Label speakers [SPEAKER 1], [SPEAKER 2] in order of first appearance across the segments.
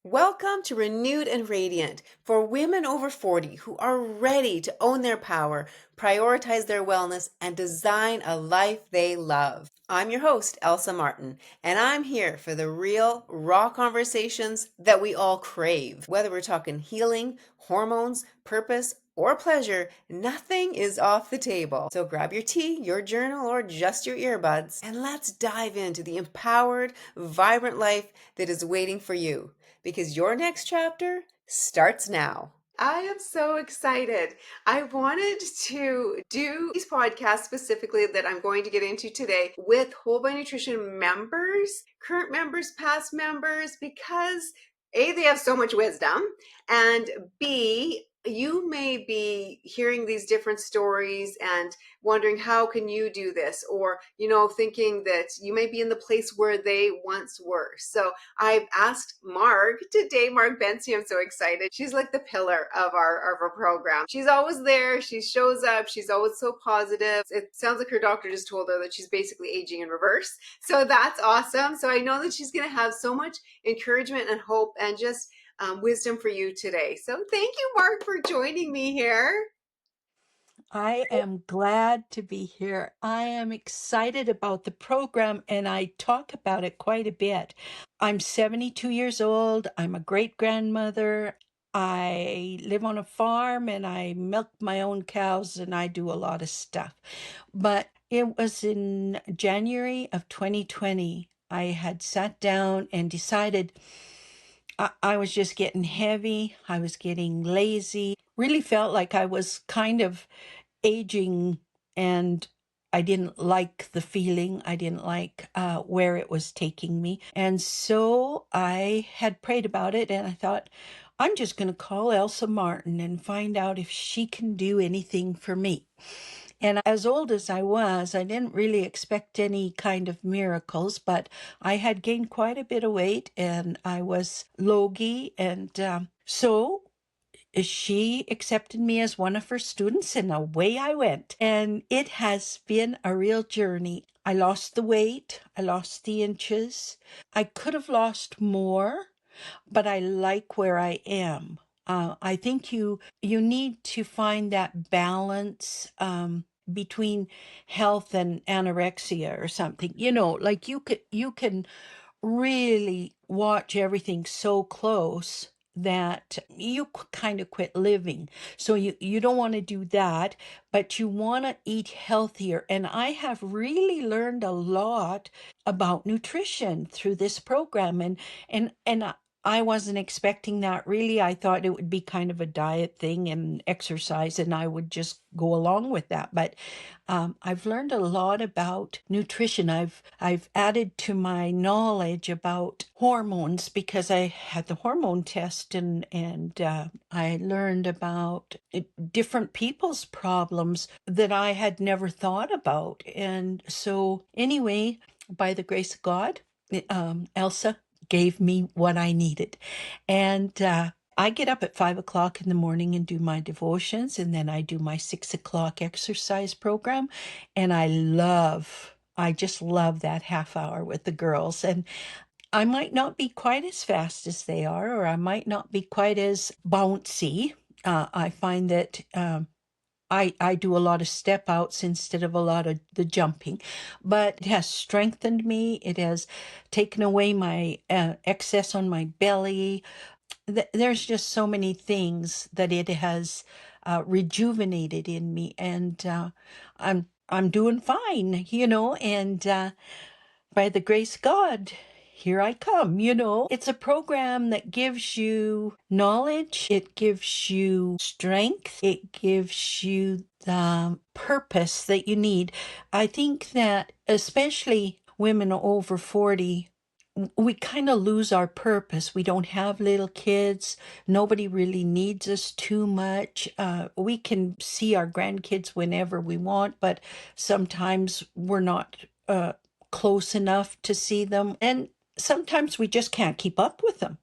[SPEAKER 1] Welcome to Renewed and Radiant for women over 40 who are ready to own their power, prioritize their wellness, and design a life they love. I'm your host, Elsa Martin, and I'm here for the real, raw conversations that we all crave. Whether we're talking healing, hormones, purpose, or pleasure, nothing is off the table. So grab your tea, your journal, or just your earbuds, and let's dive into the empowered, vibrant life that is waiting for you. Because your next chapter starts now. I am so excited. I wanted to do these podcasts specifically that I'm going to get into today with Whole by Nutrition members, current members, past members, because A, they have so much wisdom, and B, you may be hearing these different stories and wondering how can you do this, or thinking that you may be in the place where they once were. So I've asked Marg today, Marg Benci. I'm so excited. She's like the pillar of our program. She's always there. She shows up. She's always so positive. It sounds like her doctor just told her that she's basically aging in reverse. So that's awesome. So I know that she's going to have so much encouragement and hope and just wisdom for you today. So thank you, Marg, for joining me here.
[SPEAKER 2] I am glad to be here. I am excited about the program and I talk about it quite a bit. I'm 72 years old. I'm a great grandmother. I live on a farm and I milk my own cows and I do a lot of stuff. But it was in January of 2020, I had sat down and decided I was just getting heavy. I was getting lazy. Really felt like I was kind of aging and I didn't like the feeling. I didn't like where it was taking me. And so I had prayed about it and I thought, I'm just going to call Elsa Martin and find out if she can do anything for me. And as old as I was, I didn't really expect any kind of miracles, but I had gained quite a bit of weight and I was logy. And so she accepted me as one of her students, and away I went. And it has been a real journey. I lost the weight, I lost the inches. I could have lost more, but I like where I am. I think you need to find that balance between health and anorexia or something. Like you can really watch everything so close that you kind of quit living. So you don't want to do that, but you want to eat healthier. And I have really learned a lot about nutrition through this program. And I wasn't expecting that really. I thought it would be kind of a diet thing and exercise, and I would just go along with that. But I've learned a lot about nutrition. I've added to my knowledge about hormones because I had the hormone test, and I learned about different people's problems that I had never thought about. And so, anyway, by the grace of God, Elsa gave me what I needed. And I get up at 5 o'clock in the morning and do my devotions, and then I do my 6 o'clock exercise program. And I just love that half hour with the girls. And I might not be quite as fast as they are, or I might not be quite as bouncy. I find that I do a lot of step outs instead of a lot of the jumping, but it has strengthened me. It has taken away my excess on my belly. There's just so many things that it has rejuvenated in me, and I'm doing fine. And by the grace of God, here I come. It's a program that gives you knowledge, it gives you strength, it gives you the purpose that you need. I think that especially women over 40, we kind of lose our purpose. We don't have little kids. Nobody really needs us too much. We can see our grandkids whenever we want, but sometimes we're not close enough to see them. And sometimes we just can't keep up with them.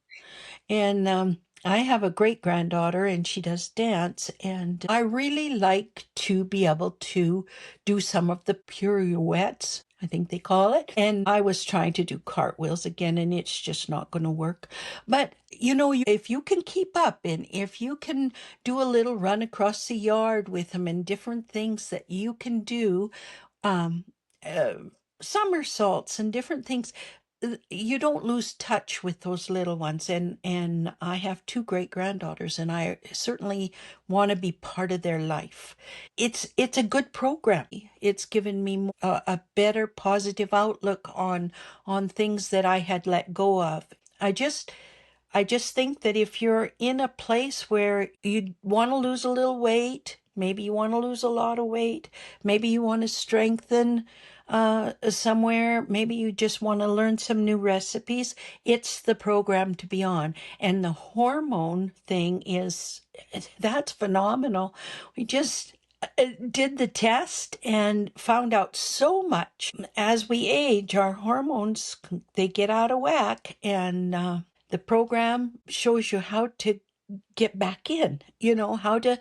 [SPEAKER 2] And I have a great granddaughter and she does dance, and I really like to be able to do some of the pirouettes, I think they call it. And I was trying to do cartwheels again, and it's just not going to work. But if you can keep up and if you can do a little run across the yard with them and different things that you can do, um, uh, somersaults and different things, you don't lose touch with those little ones. And I have two great granddaughters, and I certainly want to be part of their life. It's a good program. It's given me a better positive outlook on things that I had let go of. I just think that if you're in a place where you want to lose a little weight, maybe you want to lose a lot of weight, maybe you want to strengthen somewhere, maybe you just want to learn some new recipes, it's the program to be on. And the hormone thing that's phenomenal. We just did the test and found out so much. As we age, our hormones, they get out of whack, and the program shows you how to get back in, how to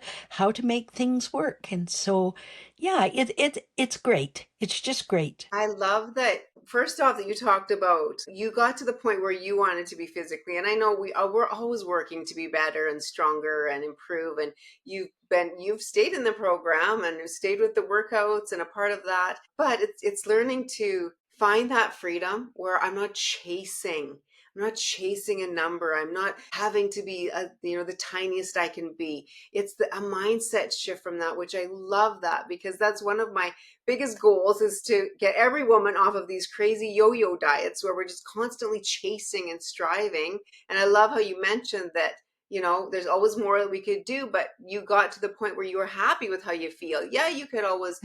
[SPEAKER 2] make things work. And so, yeah, it's great. It's just great.
[SPEAKER 1] I love that. First off, that you talked about you got to the point where you wanted to be physically, and I know we're always working to be better and stronger and improve. And you've stayed in the program and you've stayed with the workouts and a part of that. But it's learning to find that freedom where I'm not chasing. I'm not chasing a number. I'm not having to be the tiniest I can be. It's a mindset shift from that, which I love that, because that's one of my biggest goals is to get every woman off of these crazy yo-yo diets where we're just constantly chasing and striving. And I love how you mentioned that, there's always more that we could do, but you got to the point where you were happy with how you feel. Yeah, we could always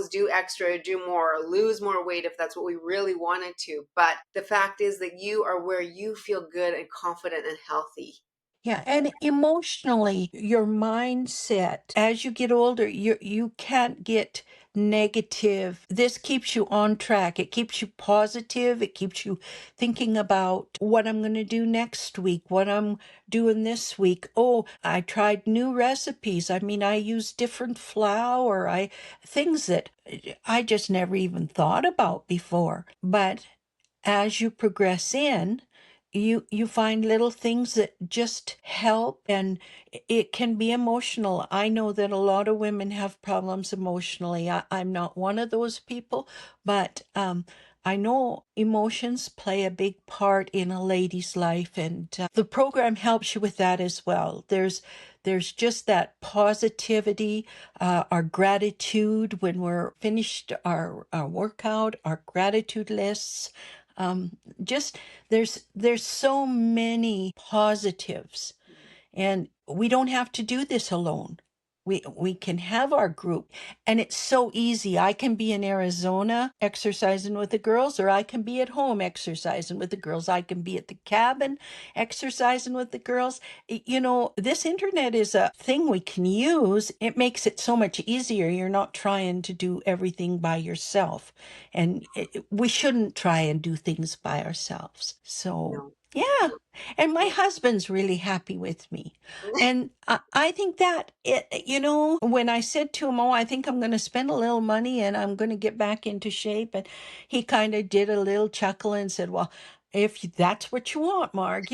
[SPEAKER 1] do extra, do more, lose more weight if that's what we really wanted to. But the fact is that you are where you feel good and confident and healthy.
[SPEAKER 2] Yeah, and emotionally, your mindset as you get older, you can't get negative. This keeps you on track. It keeps you positive. It keeps you thinking about what I'm going to do next week, what I'm doing this week. Oh, I tried new recipes. I mean, I use different flour. I things that I just never even thought about before. But as you progress in, you find little things that just help, and it can be emotional. I know that a lot of women have problems emotionally. I'm not one of those people, but I know emotions play a big part in a lady's life, and the program helps you with that as well. There's just that positivity, our gratitude when we're finished our workout, our gratitude lists. Just there's so many positives, and we don't have to do this alone. We can have our group, and it's so easy. I can be in Arizona exercising with the girls, or I can be at home exercising with the girls. I can be at the cabin exercising with the girls. This internet is a thing we can use. It makes it so much easier. You're not trying to do everything by yourself, and we shouldn't try and do things by ourselves. So,
[SPEAKER 1] No.
[SPEAKER 2] yeah. And my
[SPEAKER 1] Yeah.
[SPEAKER 2] husband's really happy with me. And I think that when I said to him, "Oh, I think I'm going to spend a little money and I'm going to get back into shape," and he kind of did a little chuckle and said, "Well, if that's what you want, Marg,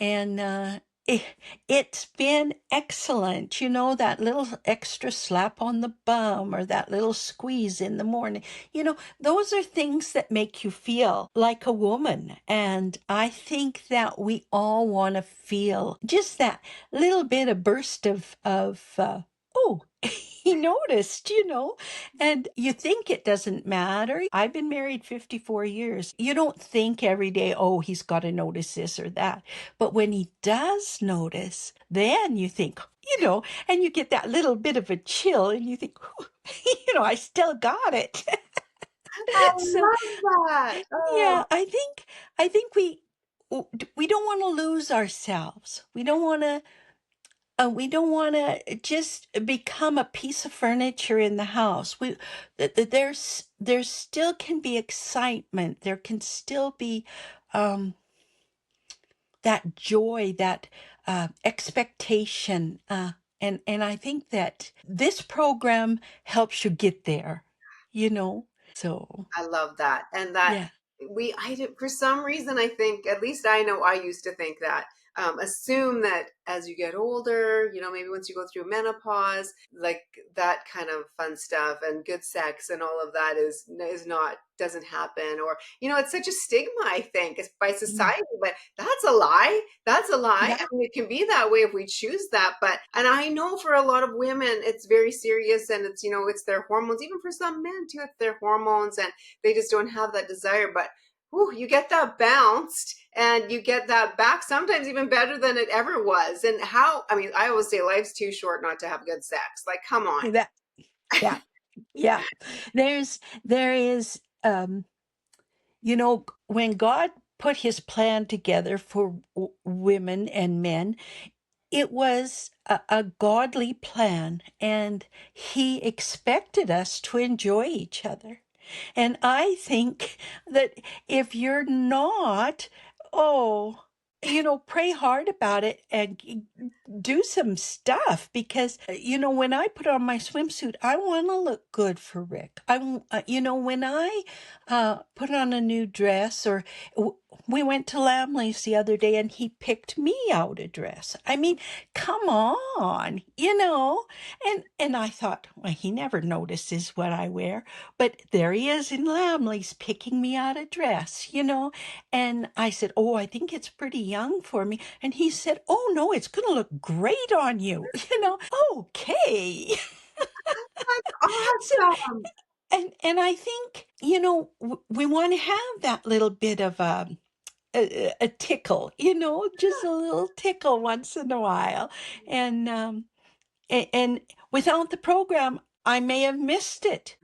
[SPEAKER 2] and it, it's been excellent. That little extra slap on the bum or that little squeeze in the morning. Those are things that make you feel like a woman. And I think that we all want to feel just that little bit of burst of oh, he noticed, and you think it doesn't matter. I've been married 54 years. You don't think every day, oh, he's got to notice this or that. But when he does notice, then you think, and you get that little bit of a chill and you think, I still got it.
[SPEAKER 1] I
[SPEAKER 2] So,
[SPEAKER 1] love that. Oh,
[SPEAKER 2] yeah, I think we don't want to lose ourselves. We don't want to just become a piece of furniture in the house. There still can be excitement. There can still be um that joy, that expectation. And I think that this program helps you get there, you know? So,
[SPEAKER 1] I love that. And that
[SPEAKER 2] yeah.
[SPEAKER 1] I did, for some reason, I think, at least I know I used to think that, assume that as you get older, maybe once you go through menopause, like that kind of fun stuff and good sex and all of that is not, doesn't happen. Or, it's such a stigma, I think, by
[SPEAKER 2] Mm.
[SPEAKER 1] society, but that's a lie. That's a lie.
[SPEAKER 2] Yeah.
[SPEAKER 1] I mean, it can be that way if we choose that. But, and I know for a lot of women, it's very serious, and it's, it's their hormones, even for some men too, it's their hormones, and they just don't have that desire. But whew, you get that bounced and you get that back, sometimes even better than it ever was. And I mean, I always say life's too short not to have good sex. Like, come on.
[SPEAKER 2] That, yeah. Yeah. There is, when God put his plan together for women and men, it was a godly plan, and he expected us to enjoy each other. And I think that if you're not, oh, pray hard about it and do some stuff because, when I put on my swimsuit, I want to look good for Rick. When I put on a new dress, or we went to Lamley's the other day and he picked me out a dress. I mean, come on, and I thought, well, he never notices what I wear, but there he is in Lamley's picking me out a dress. And I said, oh, I think it's pretty young for me. And he said, oh, no, it's going to look great on you. Okay. So,
[SPEAKER 1] Awesome.
[SPEAKER 2] and I think, we want to have that little bit of a tickle, just a little tickle once in a while. And, and without the program, I may have missed it,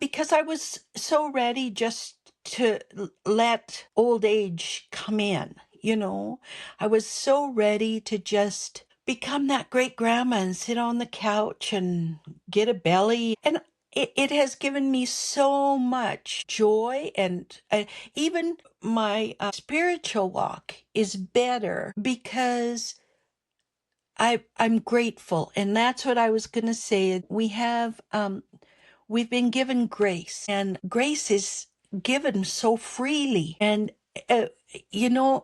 [SPEAKER 2] because I was so ready just to let old age come in, I was so ready to just become that great grandma and sit on the couch and get a belly. And it has given me so much joy, and even my spiritual walk is better because I'm grateful. And that's what I was going to say. We've been given grace, and grace is given so freely. And,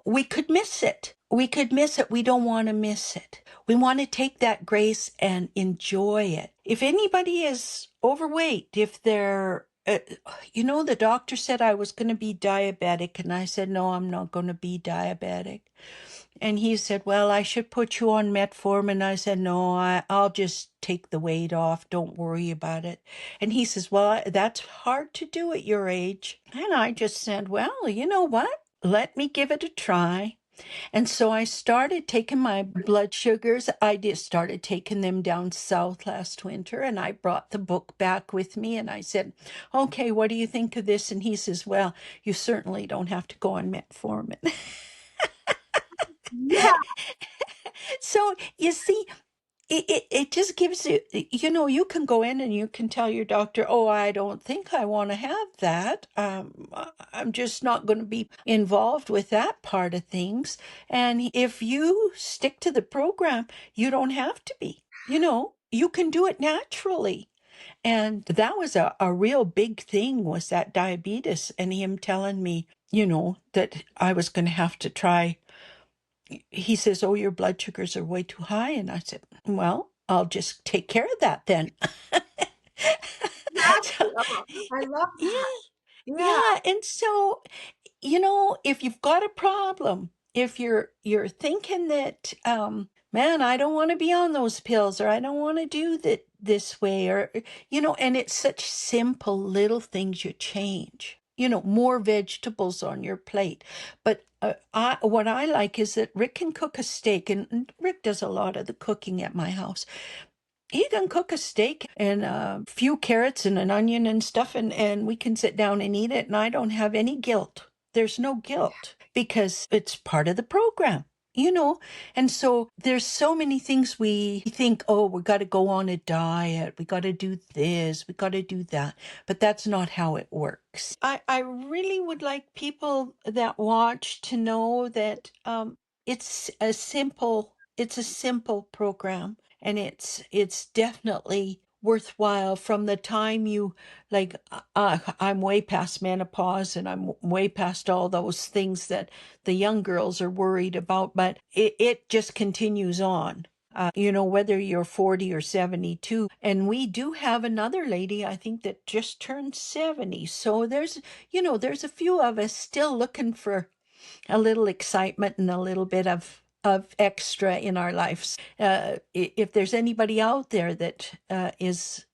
[SPEAKER 2] we could miss it. We could miss it. We don't want to miss it. We want to take that grace and enjoy it. If anybody is overweight, if they're, the doctor said I was going to be diabetic, and I said, no, I'm not going to be diabetic. And he said, well, I should put you on metformin. And I said, no, I'll just take the weight off. Don't worry about it. And he says, well, that's hard to do at your age. And I just said, well, you know what? Let me give it a try. And so I started taking my blood sugars. I just started taking them down south last winter, and I brought the book back with me. And I said, okay, what do you think of this? And he says, well, you certainly don't have to go on metformin.
[SPEAKER 1] Yeah.
[SPEAKER 2] So you see, it just gives you, you can go in and you can tell your doctor, oh, I don't think I want to have that. I'm just not going to be involved with that part of things. And if you stick to the program, you don't have to be, you can do it naturally. And that was a real big thing, was that diabetes, and him telling me, that I was going to have to try. He says, oh, your blood sugars are way too high. And I said, well, I'll just take care of that then. So,
[SPEAKER 1] Exactly. Oh, I love
[SPEAKER 2] yeah,
[SPEAKER 1] that. Yeah.
[SPEAKER 2] yeah. And so, if you've got a problem, if you're thinking that, man, I don't want to be on those pills, or I don't want to do that this way, or, and it's such simple little things you change. More vegetables on your plate. But what I like is that Rick can cook a steak, and Rick does a lot of the cooking at my house. He can cook a steak and a few carrots and an onion and stuff, and we can sit down and eat it, and I don't have any guilt. There's no guilt because it's part of the program. you know. And so there's so many things we think, oh, we got to go on a diet, we got to do this, we got to do that, but that's not how it works. I really would like people that watch to know that it's a simple program, and it's definitely worthwhile from the time you, like, I'm way past menopause, and I'm way past all those things that the young girls are worried about, but it just continues on. Whether you're 40 or 72. And we do have another lady, I think, that just turned 70. So there's a few of us still looking for a little excitement and a little bit of extra in our lives. If there's anybody out there that is,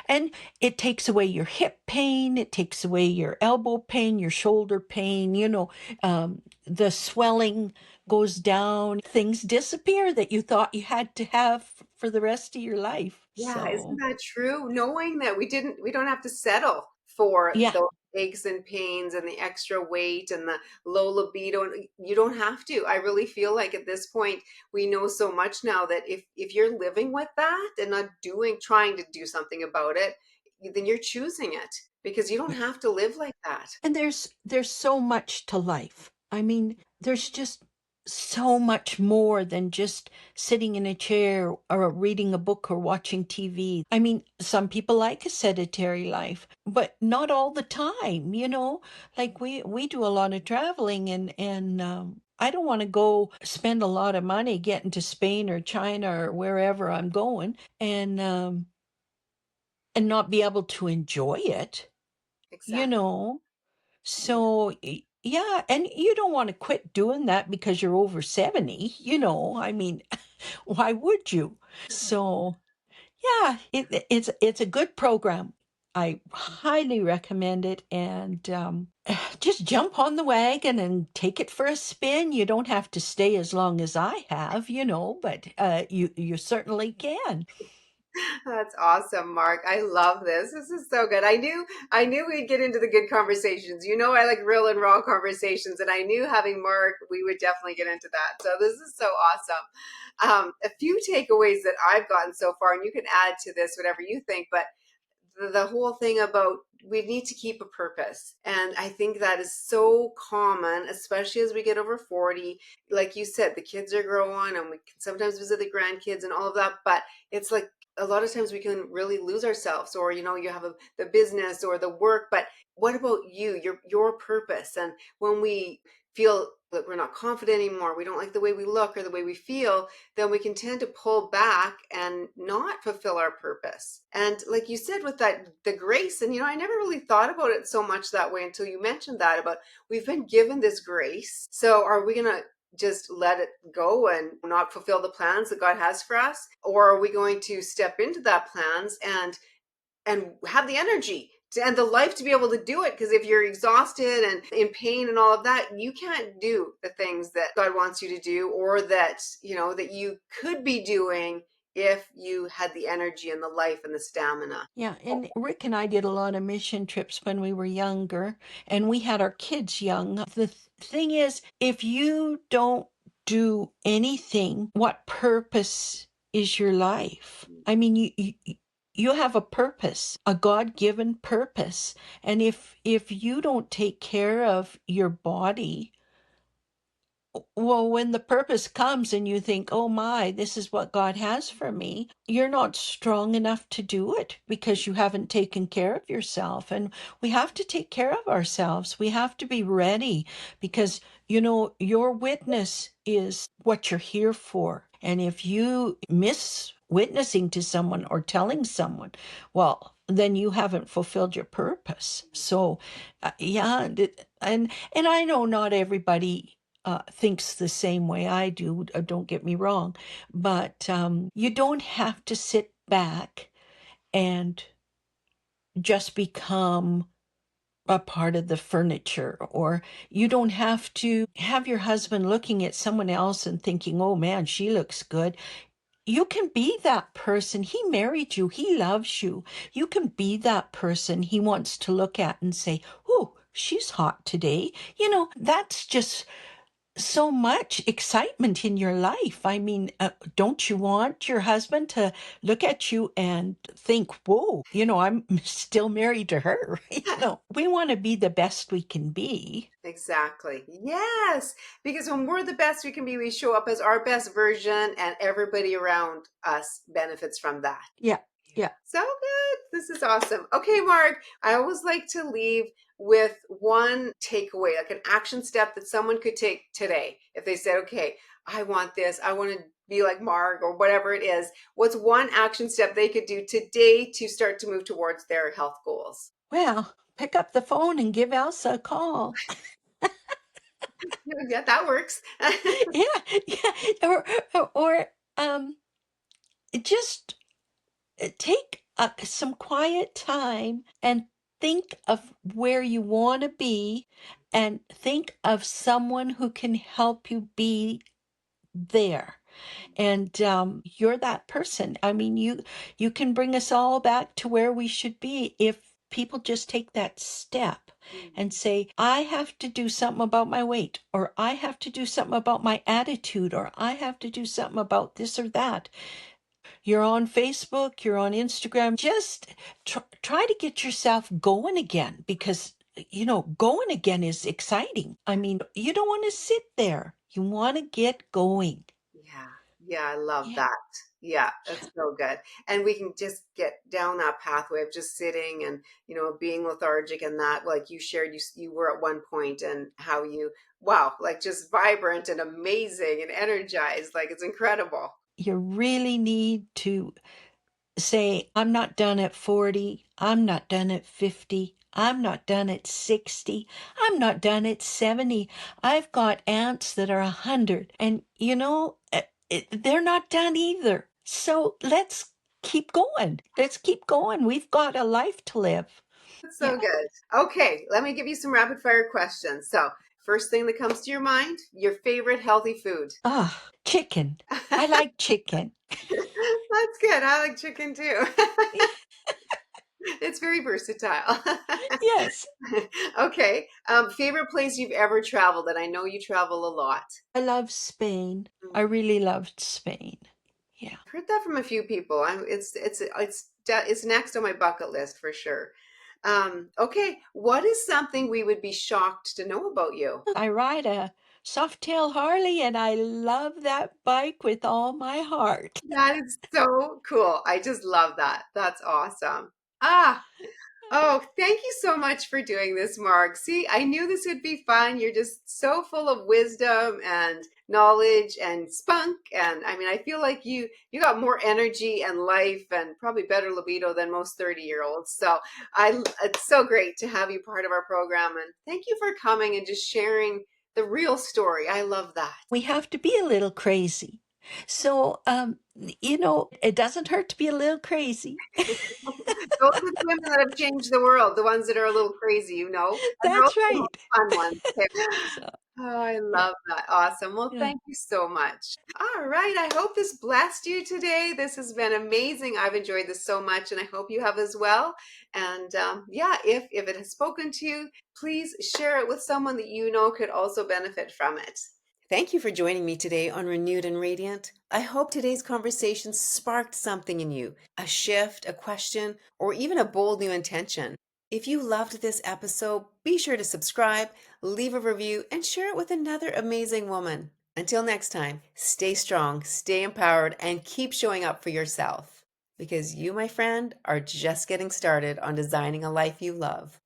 [SPEAKER 2] and it takes away your hip pain, it takes away your elbow pain, your shoulder pain, the swelling goes down, things disappear that you thought you had to have for the rest of your life.
[SPEAKER 1] Yeah, isn't
[SPEAKER 2] So,
[SPEAKER 1] that true? Knowing that we don't have to settle for
[SPEAKER 2] yeah.
[SPEAKER 1] those aches and pains and the extra weight and the low libido. You don't have to. I really feel like at this point we know so much now that if you're living with that and not trying to do something about it, then you're choosing it because you don't have to live like that.
[SPEAKER 2] And there's so much to life. I mean, there's just so much more than just sitting in a chair or reading a book or watching TV. I mean, some people like a sedentary life, but not all the time. Like we do a lot of traveling, and I don't want to go spend a lot of money getting to Spain or China or wherever I'm going, and not be able to enjoy it, you
[SPEAKER 1] Exactly.
[SPEAKER 2] know.
[SPEAKER 1] Yeah.
[SPEAKER 2] So, yeah, and you don't want to quit doing that because you're over 70. I mean, why would you? So, yeah, it's a good program. I highly recommend it, and just jump on the wagon and take it for a spin. You don't have to stay as long as I have, but you certainly can.
[SPEAKER 1] That's awesome, Mark. I love this. This is so good. I knew we'd get into the good conversations. I like real and raw conversations, and I knew having Mark, we would definitely get into that. So this is so awesome. A few takeaways that I've gotten so far, and you can add to this whatever you think, but the whole thing about we need to keep a purpose. And I think that is so common, especially as we get over 40. Like you said, the kids are growing and we can sometimes visit the grandkids and all of that. But it's like a lot of times we can really lose ourselves, or you have the business or the work, but what about your purpose? And when we feel that we're not confident anymore, we don't like the way we look or the way we feel, then we can tend to pull back and not fulfill our purpose. And like you said, with that, the grace, and I never really thought about it so much that way until you mentioned that about we've been given this grace. So are we going to just let it go and not fulfill the plans that God has for us? Or are we going to step into that plans and have the energy and the life to be able to do it? Because if you're exhausted and in pain and all of that, you can't do the things that God wants you to do, or that you could be doing if you had the energy and the life and the stamina.
[SPEAKER 2] Yeah, and Rick and I did a lot of mission trips when we were younger, and we had our kids young. The thing is, if you don't do anything, what purpose is your life? I mean, you have a purpose, a God-given purpose. And if you don't take care of your body, well, when the purpose comes and you think, oh my, this is what God has for me, you're not strong enough to do it because you haven't taken care of yourself. And we have to take care of ourselves. We have to be ready because, your witness is what you're here for. And if you miss witnessing to someone or telling someone, well, then you haven't fulfilled your purpose. So, yeah, and I know not everybody thinks the same way I do, don't get me wrong, but you don't have to sit back and just become a part of the furniture, or you don't have to have your husband looking at someone else and thinking, oh man, she looks good. You can be that person. He married you. He loves you. You can be that person he wants to look at and say, oh, she's hot today. That's just so much excitement in your life. Don't you want your husband to look at you and think, whoa, I'm still married to her? We want to be the best we can be.
[SPEAKER 1] Exactly. Yes. Because when we're the best we can be, we show up as our best version, and everybody around us benefits from that.
[SPEAKER 2] Yeah, yeah.
[SPEAKER 1] So good. This is awesome. Okay, Mark, I always like to leave with one takeaway, like an action step that someone could take today. If they said, okay, I want this, I want to be like Marg or whatever it is, what's one action step they could do today to start to move towards their health goals?
[SPEAKER 2] Well, pick up the phone and give Elsa a call.
[SPEAKER 1] Yeah, that works.
[SPEAKER 2] Yeah, yeah. Or just take some quiet time and think of where you want to be and think of someone who can help you be there. And you're that person. You can bring us all back to where we should be if people just take that step and say, I have to do something about my weight, or I have to do something about my attitude, or I have to do something about this or that. You're on Facebook, you're on Instagram. Just try to get yourself going again, because, going again is exciting. You don't want to sit there. You want to get going.
[SPEAKER 1] Yeah, yeah, I love
[SPEAKER 2] Yeah.
[SPEAKER 1] that. Yeah, that's so good. And we can just get down that pathway of just sitting and, being lethargic, and that, like you shared, you were at one point, and how you, wow, like just vibrant and amazing and energized. Like it's incredible.
[SPEAKER 2] You really need to say, I'm not done at 40. I'm not done at 50. I'm not done at 60. I'm not done at 70. I've got aunts that are 100, and they're not done either. So let's keep going. Let's keep going. We've got a life to live.
[SPEAKER 1] That's
[SPEAKER 2] Yeah.
[SPEAKER 1] so good. Okay, let me give you some rapid fire questions. So, first thing that comes to your mind, your favorite healthy food.
[SPEAKER 2] Ah, chicken. I like chicken.
[SPEAKER 1] That's good. I like chicken too. It's very versatile.
[SPEAKER 2] Yes.
[SPEAKER 1] Okay. Favorite place you've ever traveled, and I know you travel a lot.
[SPEAKER 2] I love Spain. I
[SPEAKER 1] Mm.
[SPEAKER 2] really loved Spain. Yeah.
[SPEAKER 1] I've heard that from a few people. It's next on my bucket list for sure. Okay. What is something we would be shocked to know about you?
[SPEAKER 2] I ride a Softail Harley and I love that bike with all my heart.
[SPEAKER 1] That is so cool. I just love that. That's awesome. Ah, oh, thank you so much for doing this, Mark. See, I knew this would be fun. You're just so full of wisdom and knowledge and spunk, and I mean, I feel like you got more energy and life and probably better libido than most 30-year-olds. So, it's so great to have you part of our program, and thank you for coming and just sharing the real story. I love that.
[SPEAKER 2] We have to be a little crazy. So, it doesn't hurt to be a little crazy.
[SPEAKER 1] Those are the women that have changed the world, the ones that are a little crazy, and they're
[SPEAKER 2] That's
[SPEAKER 1] also the most
[SPEAKER 2] right.
[SPEAKER 1] fun ones.
[SPEAKER 2] So,
[SPEAKER 1] Oh, I
[SPEAKER 2] yeah,
[SPEAKER 1] love that. Awesome. Well,
[SPEAKER 2] yeah.
[SPEAKER 1] thank you so much. All right. I hope this blessed you today. This has been amazing. I've enjoyed this so much, and I hope you have as well. And yeah, if it has spoken to you, please share it with someone that you know could also benefit from it. Thank you for joining me today on Renewed and Radiant. I hope today's conversation sparked something in you, a shift, a question, or even a bold new intention. If you loved this episode, be sure to subscribe, leave a review, and share it with another amazing woman. Until next time, stay strong, stay empowered, and keep showing up for yourself. Because you, my friend, are just getting started on designing a life you love.